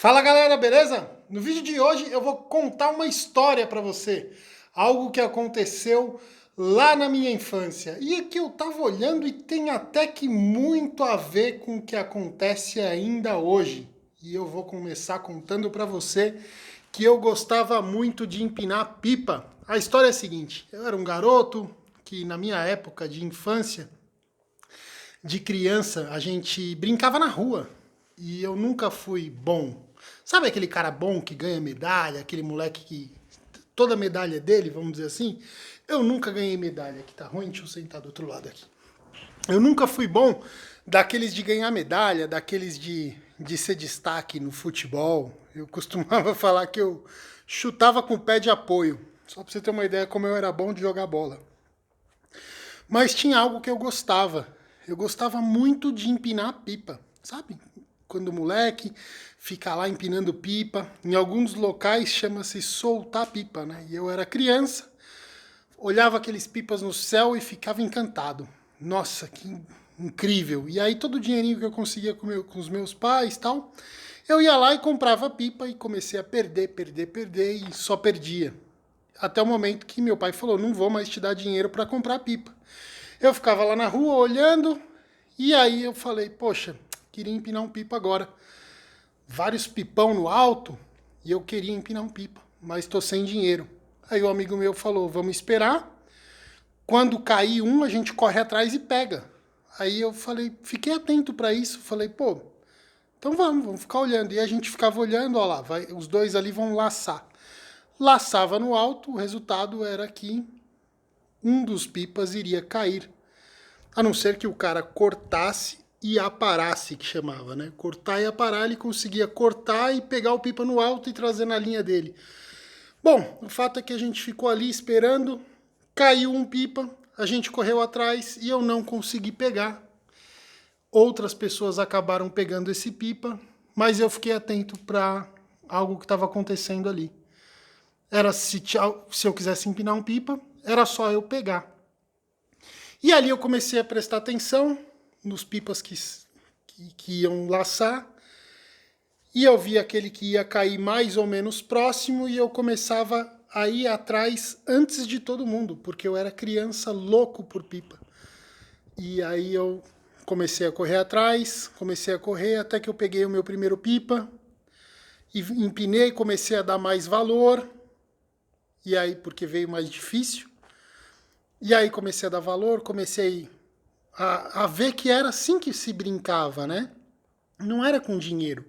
Fala galera, beleza? No vídeo de hoje eu vou contar uma história pra você, algo que aconteceu lá na minha infância e que eu tava olhando e tem até que muito a ver com o que acontece ainda hoje. E eu vou começar contando pra você que eu gostava muito de empinar pipa. A história é a seguinte: eu era um garoto que na minha época de infância, de criança, a gente brincava na rua e eu nunca fui bom. Sabe aquele cara bom que ganha medalha, aquele moleque que toda medalha é dele, vamos dizer assim? Eu nunca ganhei medalha. Aqui tá ruim, deixa eu sentar do outro lado aqui. Eu nunca fui bom daqueles de ganhar medalha, daqueles de ser destaque no futebol. Eu costumava falar que eu chutava com o pé de apoio. Só pra você ter uma ideia como eu era bom de jogar bola. Mas tinha algo que eu gostava. Eu gostava muito de empinar pipa, sabe? Quando moleque, ficar lá empinando pipa. Em alguns locais chama-se soltar pipa, né? E eu era criança, olhava aqueles pipas no céu e ficava encantado. Nossa, que incrível! E aí todo o dinheirinho que eu conseguia com os meus pais e tal, eu ia lá e comprava pipa e comecei a perder e só perdia. Até o momento que meu pai falou, não vou mais te dar dinheiro para comprar pipa. Eu ficava lá na rua olhando, e aí eu falei, poxa, queria empinar um pipa agora. Vários pipão no alto, e eu queria empinar um pipa, mas estou sem dinheiro. Aí o amigo meu falou, vamos esperar. Quando cair um, a gente corre atrás e pega. Aí eu falei, fiquei atento para isso. Falei, pô, então vamos ficar olhando. E a gente ficava olhando, ó lá, os dois ali vão laçar. Laçava no alto, o resultado era que um dos pipas iria cair. A não ser que o cara cortasse e aparasse, que chamava, né? Cortar e aparar, ele conseguia cortar e pegar o pipa no alto e trazer na linha dele. Bom, o fato é que a gente ficou ali esperando, caiu um pipa, a gente correu atrás e eu não consegui pegar. Outras pessoas acabaram pegando esse pipa, mas eu fiquei atento para algo que estava acontecendo ali. Era se eu quisesse empinar um pipa, era só eu pegar. E ali eu comecei a prestar atenção nos pipas que iam laçar, e eu vi aquele que ia cair mais ou menos próximo, e eu começava a ir atrás antes de todo mundo, porque eu era criança louco por pipa. E aí eu comecei a correr atrás, comecei a correr até que eu peguei o meu primeiro pipa, e empinei, comecei a dar mais valor, e aí porque veio mais difícil, e aí comecei a dar valor, comecei a ver que era assim que se brincava, né? Não era com dinheiro.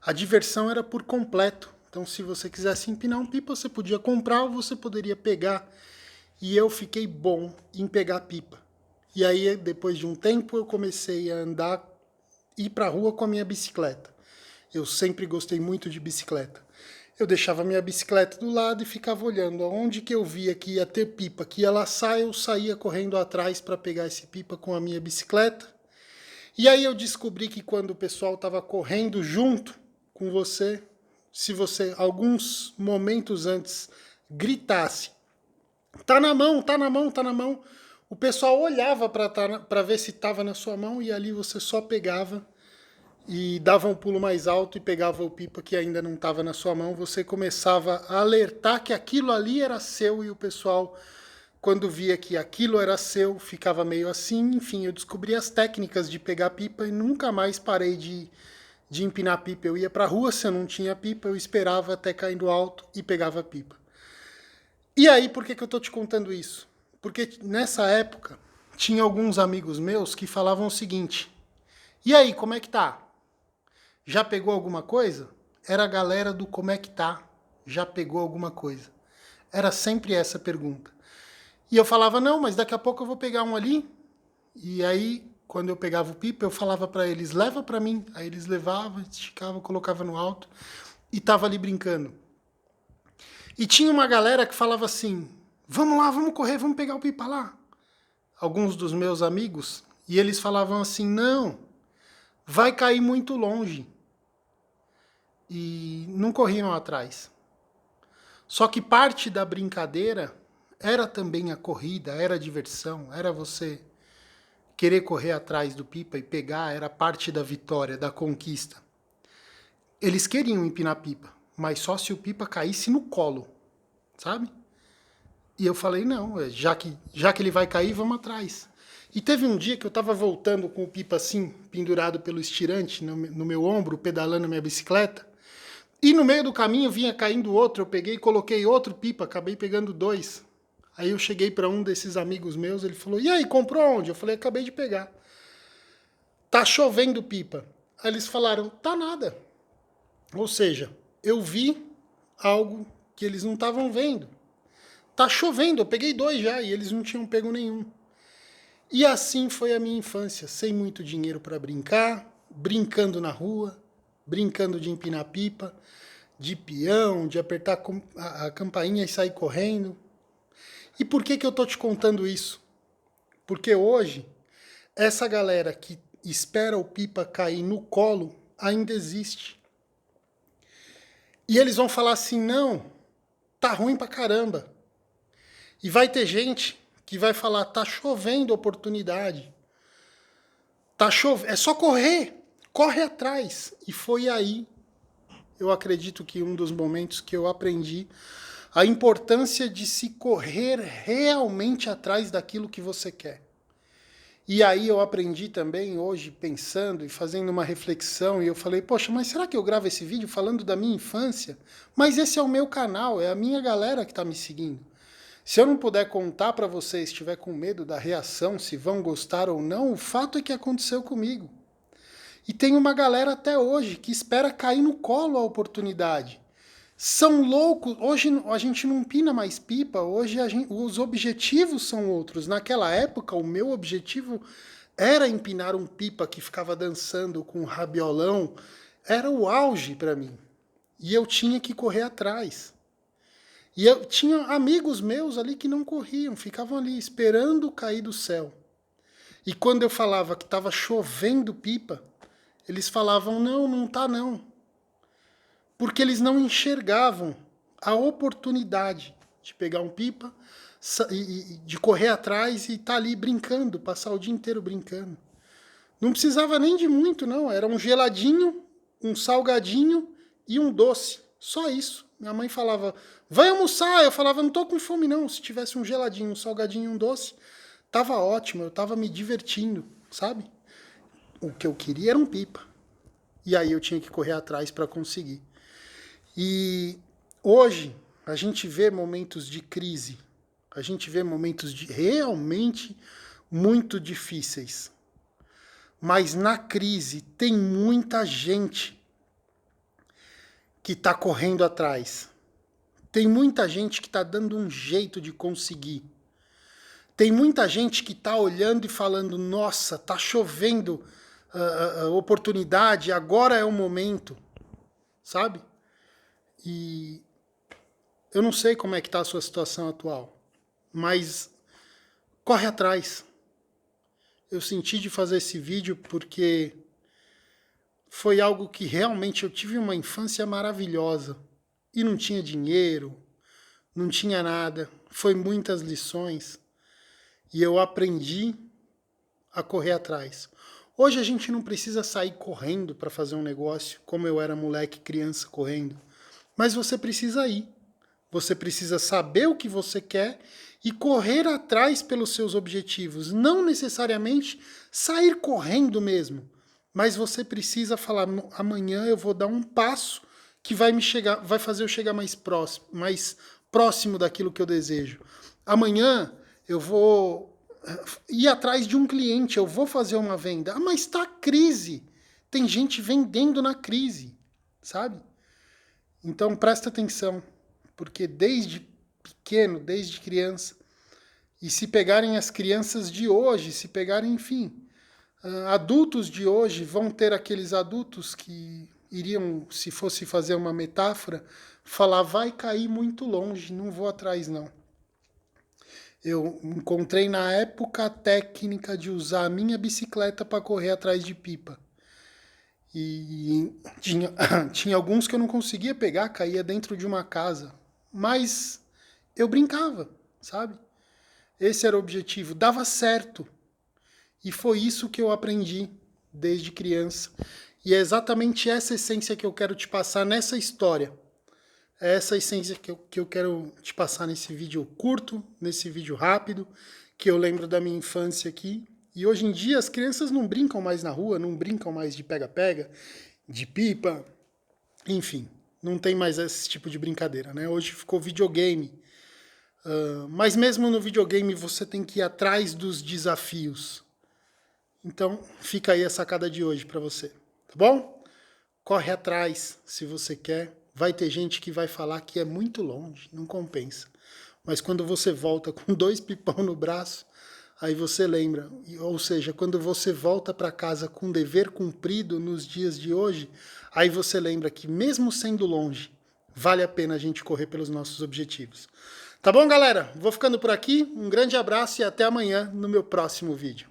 A diversão era por completo. Então, se você quisesse empinar um pipa, você podia comprar ou você poderia pegar. E eu fiquei bom em pegar pipa. E aí, depois de um tempo, eu comecei a andar, ir para a rua com a minha bicicleta. Eu sempre gostei muito de bicicleta. Eu deixava minha bicicleta do lado e ficava olhando. Aonde que eu via que ia ter pipa, que ia laçar, eu saía correndo atrás para pegar esse pipa com a minha bicicleta. E aí eu descobri que quando o pessoal estava correndo junto com você, se você alguns momentos antes gritasse, tá na mão, tá na mão, tá na mão, o pessoal olhava para ver se estava na sua mão e ali você só pegava e dava um pulo mais alto e pegava o pipa que ainda não estava na sua mão, você começava a alertar que aquilo ali era seu e o pessoal, quando via que aquilo era seu, ficava meio assim. Enfim, eu descobri as técnicas de pegar pipa e nunca mais parei de empinar pipa. Eu ia para a rua, se eu não tinha pipa, eu esperava até cair do alto e pegava pipa. E aí, por que eu estou te contando isso? Porque nessa época, tinha alguns amigos meus que falavam o seguinte, e aí, como é que tá? Já pegou alguma coisa? Era a galera do como é que tá? Já pegou alguma coisa? Era sempre essa pergunta. E eu falava, não, mas daqui a pouco eu vou pegar um ali. E aí, quando eu pegava o pipa, eu falava para eles, leva para mim. Aí eles levavam, esticavam, colocavam no alto e tava ali brincando. E tinha uma galera que falava assim, vamos lá, vamos correr, vamos pegar o pipa lá. Alguns dos meus amigos, e eles falavam assim, não, vai cair muito longe. E não corriam atrás. Só que parte da brincadeira era também a corrida, era a diversão, era você querer correr atrás do pipa e pegar, era parte da vitória, da conquista. Eles queriam empinar pipa, mas só se o pipa caísse no colo, sabe? E eu falei, não, já que ele vai cair, vamos atrás. E teve um dia que eu estava voltando com o pipa assim, pendurado pelo estirante no meu ombro, pedalando minha bicicleta, e no meio do caminho vinha caindo outro, eu peguei e coloquei outro pipa, acabei pegando dois. Aí eu cheguei para um desses amigos meus, ele falou, e aí, comprou onde? Eu falei, acabei de pegar. Tá chovendo pipa. Aí eles falaram, tá nada. Ou seja, eu vi algo que eles não estavam vendo. Tá chovendo, eu peguei dois já e eles não tinham pego nenhum. E assim foi a minha infância, sem muito dinheiro para brincar, brincando na rua, brincando de empinar pipa, de peão, de apertar a campainha e sair correndo. E por que eu tô te contando isso? Porque hoje, essa galera que espera o pipa cair no colo ainda existe. E eles vão falar assim, não, tá ruim pra caramba. E vai ter gente que vai falar, tá chovendo oportunidade. É só correr, corre atrás. E foi aí, eu acredito que um dos momentos que eu aprendi a importância de se correr realmente atrás daquilo que você quer. E aí eu aprendi também hoje, pensando e fazendo uma reflexão, e eu falei, poxa, mas será que eu gravo esse vídeo falando da minha infância? Mas esse é o meu canal, é a minha galera que está me seguindo. Se eu não puder contar para vocês, estiver com medo da reação, se vão gostar ou não, o fato é que aconteceu comigo. E tem uma galera até hoje que espera cair no colo a oportunidade. São loucos. Hoje a gente não empina mais pipa, hoje os objetivos são outros. Naquela época, o meu objetivo era empinar um pipa que ficava dançando com um rabiolão. Era o auge para mim. E eu tinha que correr atrás. E eu tinha amigos meus ali que não corriam, ficavam ali esperando cair do céu. E quando eu falava que estava chovendo pipa, eles falavam, não, não tá não. Porque eles não enxergavam a oportunidade de pegar um pipa, de correr atrás e estar ali brincando, passar o dia inteiro brincando. Não precisava nem de muito, não. Era um geladinho, um salgadinho e um doce. Só isso. Minha mãe falava, vai almoçar. Eu falava, não tô com fome não. Se tivesse um geladinho, um salgadinho e um doce, tava ótimo. Eu tava me divertindo, sabe? O que eu queria era um pipa. E aí eu tinha que correr atrás para conseguir. E hoje a gente vê momentos de crise, a gente vê momentos realmente muito difíceis. Mas na crise tem muita gente que está correndo atrás. Tem muita gente que está dando um jeito de conseguir. Tem muita gente que está olhando e falando, nossa, está chovendo oportunidade, agora é o momento, sabe? E eu não sei como é que está a sua situação atual, mas corre atrás. Eu senti de fazer esse vídeo porque foi algo que realmente eu tive uma infância maravilhosa. E não tinha dinheiro, não tinha nada. Foi muitas lições. E eu aprendi a correr atrás. Hoje a gente não precisa sair correndo para fazer um negócio, como eu era moleque, criança, correndo. Mas você precisa ir. Você precisa saber o que você quer e correr atrás pelos seus objetivos. Não necessariamente sair correndo mesmo. Mas você precisa falar, amanhã eu vou dar um passo que vai fazer eu chegar mais próximo daquilo que eu desejo. Amanhã eu vou ir atrás de um cliente, eu vou fazer uma venda. Ah, mas está crise. Tem gente vendendo na crise, sabe? Então presta atenção, porque desde pequeno, desde criança, e se pegarem as crianças de hoje, se pegarem, enfim, adultos de hoje, vão ter aqueles adultos que iriam, se fosse fazer uma metáfora, falar, vai cair muito longe, não vou atrás não. Eu encontrei na época a técnica de usar a minha bicicleta para correr atrás de pipa. E tinha alguns que eu não conseguia pegar, caía dentro de uma casa. Mas eu brincava, sabe? Esse era o objetivo, dava certo. E foi isso que eu aprendi desde criança. E é exatamente essa essência que eu quero te passar nessa história. É essa essência que eu quero te passar nesse vídeo curto, nesse vídeo rápido, que eu lembro da minha infância aqui. E hoje em dia as crianças não brincam mais na rua, não brincam mais de pega-pega, de pipa, enfim, não tem mais esse tipo de brincadeira, né? Hoje ficou videogame. Mas mesmo no videogame você tem que ir atrás dos desafios. Então fica aí a sacada de hoje para você, tá bom? Corre atrás se você quer. Vai ter gente que vai falar que é muito longe, não compensa. Mas quando você volta com 2 pipão no braço, aí você lembra. Ou seja, quando você volta para casa com dever cumprido nos dias de hoje, aí você lembra que mesmo sendo longe, vale a pena a gente correr pelos nossos objetivos. Tá bom, galera? Vou ficando por aqui. Um grande abraço e até amanhã no meu próximo vídeo.